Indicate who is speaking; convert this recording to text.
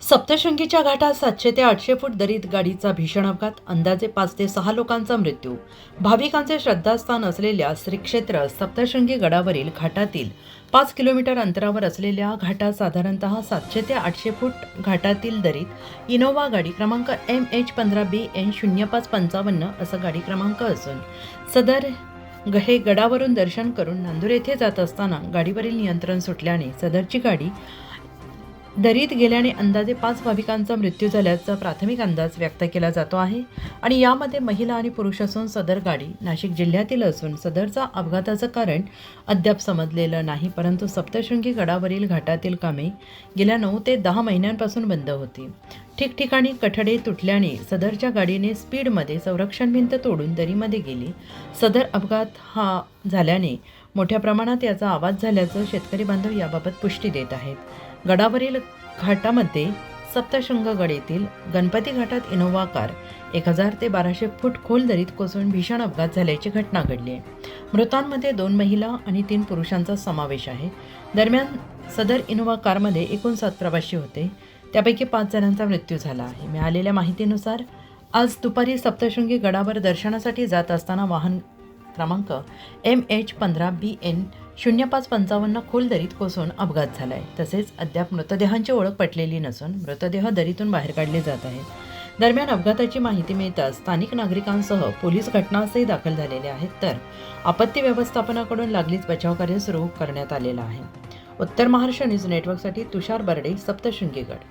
Speaker 1: सप्तशृंगीच्या घाटात 700 ते 800 फूट दरीत गाडीचा भीषण अपघात, अंदाजे 5 ते 6 लोकांचा मृत्यू. भाविकांचे श्रद्धास्थान असलेल्या श्री क्षेत्र सप्तशृंगी गडावरील घाटातील 5 किलोमीटर अंतरावर असलेल्या घाटात साधारणतः 700 ते 800 फूट घाटातील दरीत इनोव्हा गाडी क्रमांक MH15BN 0555 असा गाडी क्रमांक असून सदर हे गडावरून दर्शन करून नांदूर येथे जात असताना गाडीवरील नियंत्रण सुटल्याने सदरची गाडी दरीत गेल्याने अंदाजे 5 भाविकांचा मृत्यू झाल्याचा प्राथमिक अंदाज व्यक्त केला जातो आहे आणि यामध्ये महिला आणि पुरुष असून सदर गाडी नाशिक जिल्ह्यातील असून सदरचा अपघाताचं कारण अद्याप समजलेलं नाही. परंतु सप्तशृंगी गडावरील घाटातील कामे गेल्या 9 ते 10 महिन्यांपासून बंद होती. ठिकठिकाणी कठडे तुटल्याने सदरच्या गाडीने स्पीडमध्ये संरक्षण भिंत तोडून दरीमध्ये गेली. सदर अपघात हा झाल्याने मोठ्या प्रमाणात याचा आवाज झाल्याचं शेतकरी बांधव याबाबत पुष्टी देत आहेत. गडावरील घाटामध्ये सप्तशृंगगड येथील गणपती घाटात इनोव्हा कार 1000 ते 1200 फूट खोल दरीत कोसळून भीषण अपघात झाल्याची घटना घडली आहे. मृतांमध्ये 2 महिला आणि 3 पुरुषांचा समावेश आहे. दरम्यान सदर इनोव्हा कारमध्ये एकूण 7 प्रवासी होते, त्यापैकी 5 जणांचा मृत्यू झाला आहे. मिळालेल्या माहितीनुसार आज दुपारी सप्तशृंगी गडावर दर्शनासाठी जात असताना वाहन क्रमांक MH15BN 0555 खोल दरीत कोसळून अपघात झाला आहे. तसेच अद्याप मृतदेहांची ओळख पटलेली नसून मृतदेह दरीतून बाहेर काढले जात आहेत. दरम्यान अपघाताची माहिती मिळताच स्थानिक नागरिकांसह पोलीस घटनास्थळी दाखल झालेले आहेत, तर आपत्ती व्यवस्थापनाकडून लागलीच बचावकार्य सुरू करण्यात आलेलं आहे. उत्तर महाराष्ट्र न्यूज नेटवर्कसाठी तुषार बर्डे, सप्तशृंगी गड.